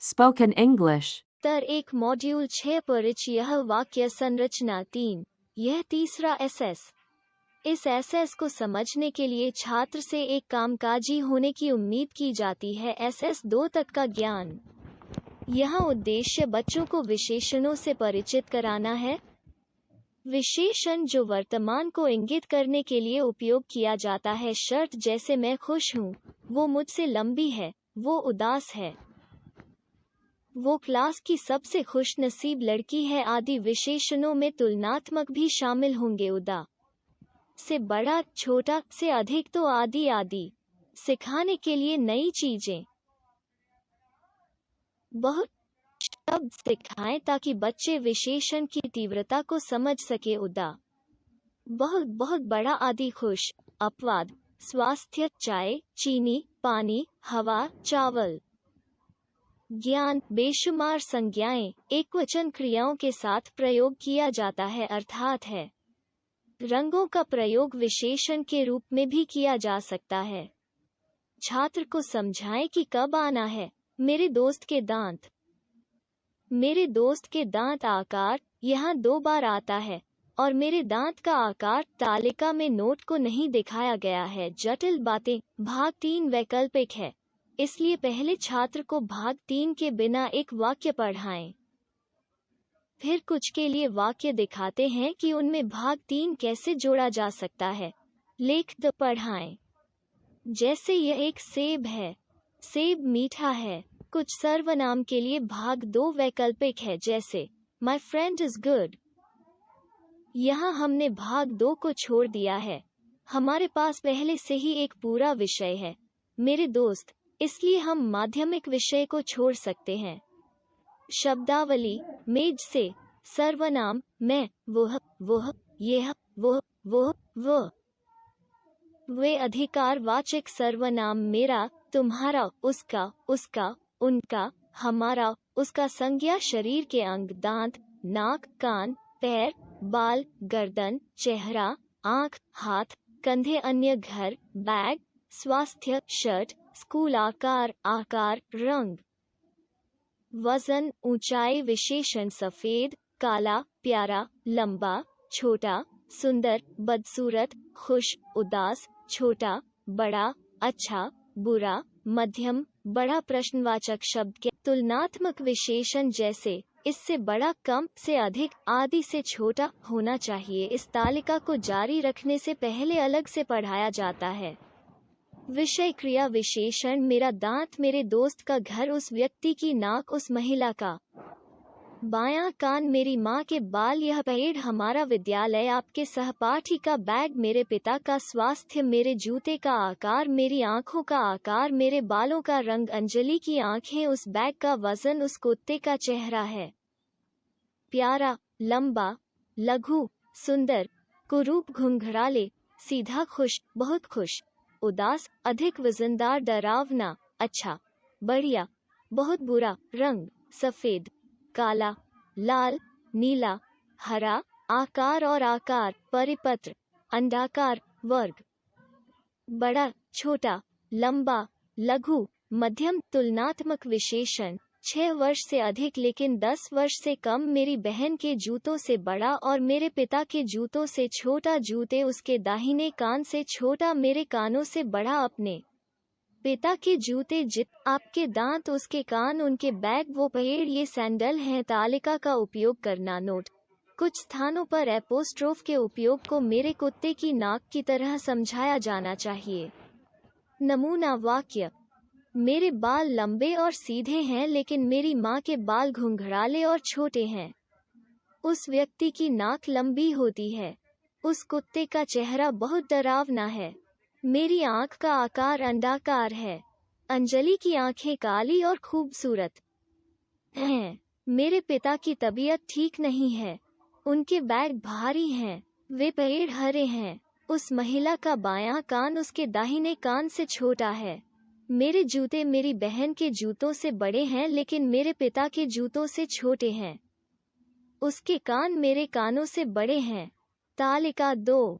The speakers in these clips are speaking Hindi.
Spoken English. तर एक मॉड्यूल 6 परिचय वाक्य संरचना 3। यह तीसरा एसएस। इस एसएस को समझने के लिए छात्र से एक कामकाजी होने की उम्मीद की जाती है। एसएस 2 तक का ज्ञान। यहाँ उद्देश्य बच्चों को विशेषणों से परिचित कराना है। विशेषण जो वर्तमान को इंगित करने के लिए उपयोग किया जाता है, शर्त जैसे मैं खुश हूँ, वो मुझसे लंबी है, वो उदास है, वो क्लास की सबसे खुशनसीब लड़की है आदि विशेषणों में तुलनात्मक भी शामिल होंगे। उदा से बड़ा, छोटा, से अधिक तो आदि आदि। सिखाने के लिए नई चीजें। बहुत शब्द सिखाएं ताकि बच्चे विशेषण की तीव्रता को समझ सके। उदा बहुत बहुत बड़ा आदि खुश। अपवाद स्वास्थ्य, चाय, चीनी, पानी, हवा, चावल। ज्ञान बेशुमार संज्ञाएं एकवचन क्रियाओं के साथ प्रयोग किया जाता है, अर्थात है। रंगों का प्रयोग विशेषण के रूप में भी किया जा सकता है। छात्र को समझाएं कि कब आना है। मेरे दोस्त के दांत। मेरे दोस्त के दांत आकार यहाँ 2 बार आता है और मेरे दांत का आकार तालिका में नोट को नहीं दिखाया गया है। जटिल बातें भाग 3 वैकल्पिक है, इसलिए पहले छात्र को भाग 3 के बिना एक वाक्य पढ़ाएं। फिर कुछ के लिए वाक्य दिखाते हैं कि उनमें भाग 3 कैसे जोड़ा जा सकता है। लेख द पढ़ाएं। जैसे यह एक सेब है, सेब मीठा है। कुछ सर्वनाम के लिए भाग 2 वैकल्पिक है, जैसे माई फ्रेंड इज गुड। यहाँ हमने भाग 2 को छोड़ दिया है। हमारे पास पहले से ही एक पूरा विषय है, मेरे दोस्त, इसलिए हम माध्यमिक विषय को छोड़ सकते हैं। शब्दावली मेज से सर्वनाम मैं, वह, यह, वो। वे अधिकारवाचक सर्वनाम मेरा, तुम्हारा, उसका, उनका, हमारा, उसका संज्ञा शरीर के अंग दांत, नाक, कान, पैर, बाल, गर्दन, चेहरा, आँख, हाथ, कंधे, अन्य घर, बैग, स्वास्थ्य, शर्ट, स्कूल, आकार, रंग, वजन, ऊंचाई, विशेषण सफेद, काला, प्यारा, लंबा, छोटा, सुंदर, बदसूरत, खुश, उदास, छोटा, बड़ा, अच्छा, बुरा, मध्यम, बड़ा। प्रश्नवाचक शब्द के तुलनात्मक विशेषण जैसे इससे बड़ा, कम, से अधिक, आदि से छोटा होना चाहिए। इस तालिका को जारी रखने से पहले अलग से पढ़ाया जाता है। विषय क्रिया विशेषण मेरा दांत, मेरे दोस्त का घर, उस व्यक्ति की नाक, उस महिला का बायां कान, मेरी माँ के बाल, यह पेड़, हमारा विद्यालय, आपके सहपाठी का बैग, मेरे पिता का स्वास्थ्य, मेरे जूते का आकार, मेरी आँखों का आकार, मेरे बालों का रंग, अंजलि की आँखें, उस बैग का वजन, उस कुत्ते का चेहरा है। प्यारा, लंबा, लघु, सुंदर, कुरूप, घुंघराले, सीधा, खुश, बहुत खुश, उदास, अधिक वजनदार, डरावना, अच्छा, बढ़िया, बहुत बुरा, रंग सफेद, काला, लाल, नीला, हरा, आकार और आकार, परिपत्र, अंडाकार, वर्ग, बड़ा, छोटा, लंबा, लघु, मध्यम। तुलनात्मक विशेषण 6 वर्ष से अधिक लेकिन 10 वर्ष से कम, मेरी बहन के जूतों से बड़ा और मेरे पिता के जूतों से छोटा, जूते उसके दाहिने कान से छोटा, मेरे कानों से बड़ा, अपने पिता के जूते आपके दांत, उसके कान, उनके बैग, वो पेड़, ये सैंडल हैं। तालिका का उपयोग करना। नोट: कुछ स्थानों पर एपोस्ट्रोफ के उपयोग को मेरे कुत्ते की नाक की तरह समझाया जाना चाहिए। नमूना वाक्य: मेरे बाल लंबे और सीधे हैं लेकिन मेरी माँ के बाल घुंघराले और छोटे हैं। उस व्यक्ति की नाक लंबी होती है। उस कुत्ते का चेहरा बहुत डरावना है। मेरी आँख का आकार अंडाकार है। अंजलि की आंखें काली और खूबसूरत हैं। मेरे पिता की तबीयत ठीक नहीं है। उनके बैग भारी हैं। वे पेड़ हरे हैं। उस महिला का बायां कान उसके दाहिने कान से छोटा है। मेरे जूते मेरी बहन के जूतों से बड़े हैं लेकिन मेरे पिता के जूतों से छोटे हैं। उसके कान मेरे कानों से बड़े हैं। तालिका 2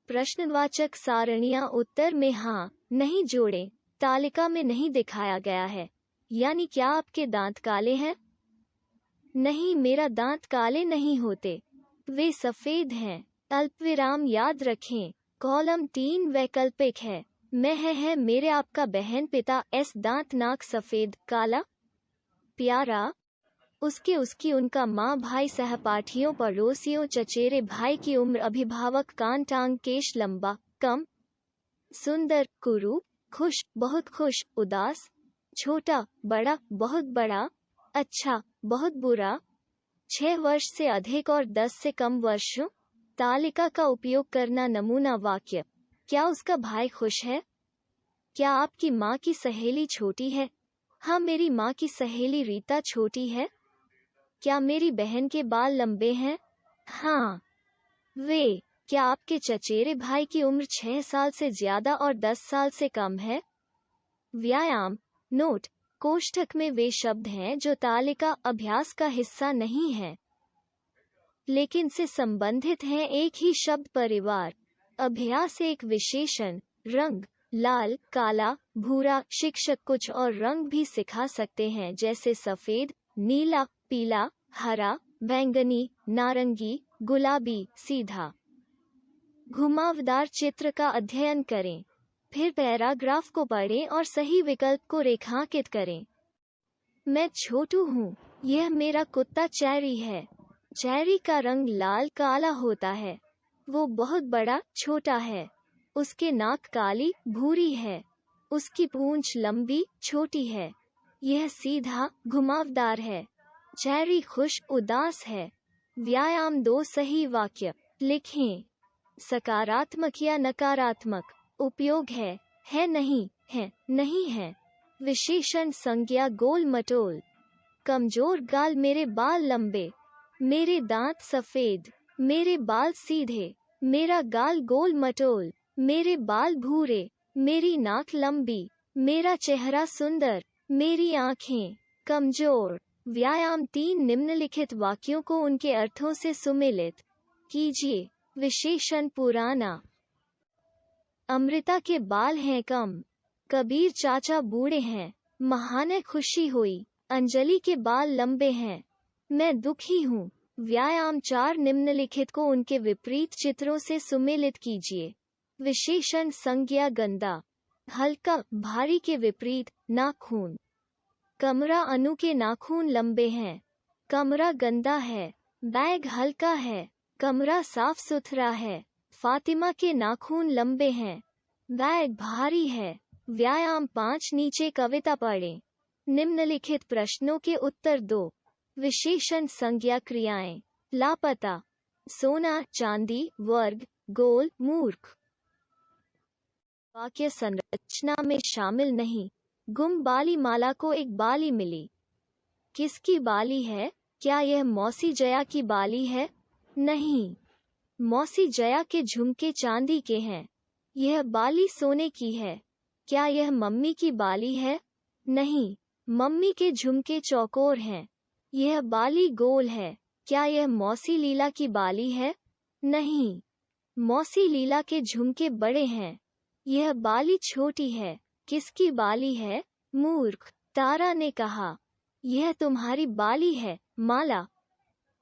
प्रश्नवाचक सारणियां उत्तर में हाँ नहीं जोड़ें। तालिका में नहीं दिखाया गया है। यानी क्या आपके दांत काले हैं? नहीं, मेरा दांत काले नहीं होते, वे सफेद हैं। अल्पविराम याद रखें, कॉलम 3 वैकल्पिक है। मैं है मेरे आपका बहन पिता एस दांत नाक सफेद काला प्यारा उसके उसकी उनका माँ भाई सहपाठियों पड़ोसियों चचेरे भाई की उम्र अभिभावक कान टांग केश लंबा कम सुंदर कुरूप खुश बहुत खुश उदास छोटा बड़ा बहुत बड़ा अच्छा बहुत बुरा 6 वर्ष से अधिक और 10 से कम वर्षों तालिका का उपयोग करना नमूना वाक्य क्या उसका भाई खुश है? क्या आपकी माँ की सहेली छोटी है? हाँ, मेरी माँ की सहेली रीता छोटी है। क्या मेरी बहन के बाल लंबे हैं? हाँ, वे। क्या आपके चचेरे भाई की उम्र 6 साल से ज्यादा और 10 साल से कम है? व्यायाम नोट कोष्ठक में वे शब्द हैं जो तालिका अभ्यास का हिस्सा नहीं है लेकिन से संबंधित हैं एक ही शब्द परिवार। अभ्यास एक विशेषण रंग लाल काला भूरा शिक्षक कुछ और रंग भी सिखा सकते हैं जैसे सफेद नीला पीला हरा बैंगनी नारंगी गुलाबी सीधा घुमावदार चित्र का अध्ययन करें फिर पैराग्राफ को पढ़ें और सही विकल्प को रेखांकित करें। मैं छोटू हूँ, यह मेरा कुत्ता चैरी है। चैरी का रंग लाल काला होता है। वो बहुत बड़ा छोटा है। उसके नाक काली भूरी है। उसकी पूंछ लंबी छोटी है। यह सीधा घुमावदार है। चैरी खुश उदास है। व्यायाम 2 सही वाक्य लिखें। सकारात्मक या नकारात्मक उपयोग है नहीं है। विशेषण संज्ञा गोल मटोल कमजोर गाल मेरे बाल लंबे मेरे दांत सफेद मेरे बाल सीधे मेरा गाल गोल मटोल मेरे बाल भूरे मेरी नाक लंबी मेरा चेहरा सुंदर मेरी आंखें कमजोर। व्यायाम 3 निम्नलिखित वाक्यों को उनके अर्थों से सुमेलित कीजिए। विशेषण पुराना अमृता के बाल हैं कम कबीर चाचा बूढ़े हैं महाने खुशी हुई अंजलि के बाल लंबे हैं मैं दुखी हूँ। व्यायाम 4 निम्नलिखित को उनके विपरीत चित्रों से सुमेलित कीजिए। विशेषण संज्ञा गंदा हल्का भारी के विपरीत नाखून कमरा अनु के नाखून लंबे हैं कमरा गंदा है बैग हल्का है कमरा साफ सुथरा है फातिमा के नाखून लंबे हैं बैग भारी है। व्यायाम 5 नीचे कविता पढ़ें। निम्नलिखित प्रश्नों के उत्तर दो। विशेषण संज्ञा क्रियाएं लापता सोना चांदी वर्ग गोल मूर्ख वाक्य संरचना में शामिल नहीं। गुम बाली माला को एक बाली मिली। किसकी बाली है? क्या यह मौसी जया की बाली है? नहीं, मौसी जया के झुमके चांदी के हैं। यह बाली सोने की है। क्या यह मम्मी की बाली है? नहीं, मम्मी के झुमके चौकोर हैं। यह बाली गोल है। क्या यह मौसी लीला की बाली है? नहीं, मौसी लीला के झुमके बड़े हैं। यह बाली छोटी है। किसकी बाली है? मूर्ख, तारा ने कहा। यह तुम्हारी बाली है, माला।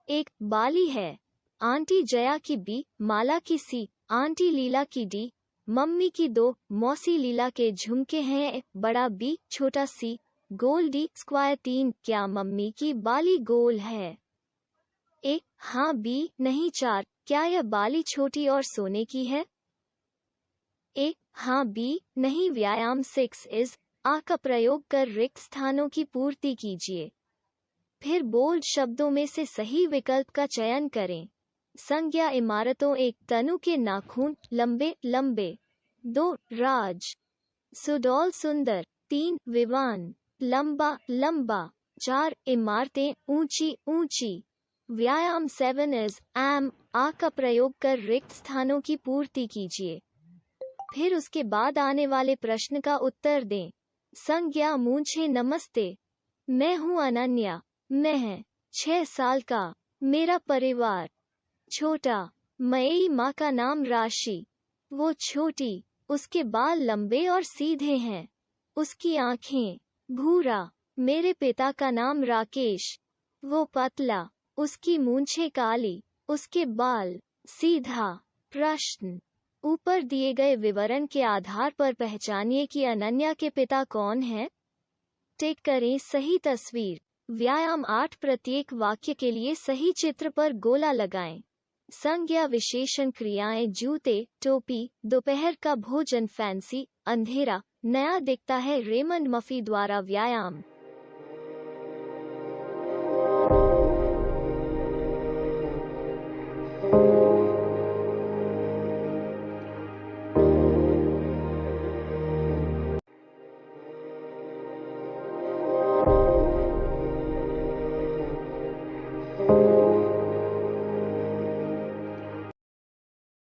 एक बाली है। आंटी जया की बी, माला की सी, आंटी लीला की डी, मम्मी की 2, मौसी लीला के झुमके हैं बड़ा बी छोटा सी, गोल डी स्क्वायर 3। क्या मम्मी की बाली गोल है? एक हाँ बी नहीं 4। क्या यह बाली छोटी और सोने की है? एक हाँ बी नहीं। व्यायाम 6 इस आ का प्रयोग कर रिक्त स्थानों की पूर्ति कीजिए। फिर बोल्ड शब्दों में से सही विकल्प का चयन करें। संज्ञा इमारतों 1 तनु के नाखून लंबे लंबे 2 राज सुडौल सुंदर 3 विवान लंबा लंबा 4 इमारतें ऊंची ऊंची। व्यायाम 7 इज एम आ का प्रयोग कर रिक्त स्थानों की पूर्ति कीजिए। फिर उसके बाद आने वाले प्रश्न का उत्तर दें। संज्ञा मूंछे नमस्ते मैं हूँ अनन्या मैं 6 साल का मेरा परिवार छोटा मई माँ का नाम राशि वो छोटी उसके बाल लंबे और सीधे हैं उसकी आंखें भूरा मेरे पिता का नाम राकेश। वो पतला, उसकी मूंछें काली, उसके बाल सीधा। प्रश्न, ऊपर दिए गए विवरण के आधार पर पहचानिए कि अनन्या के पिता कौन हैं। टिक करें सही तस्वीर। व्यायाम 8 प्रत्येक वाक्य के लिए सही चित्र पर गोला लगाएं। संज्ञा विशेषण क्रियाएं जूते, टोपी, दोपहर का भोजन फैंसी, अंधेरा, नया दिखता है रेमंड मफी द्वारा व्यायाम।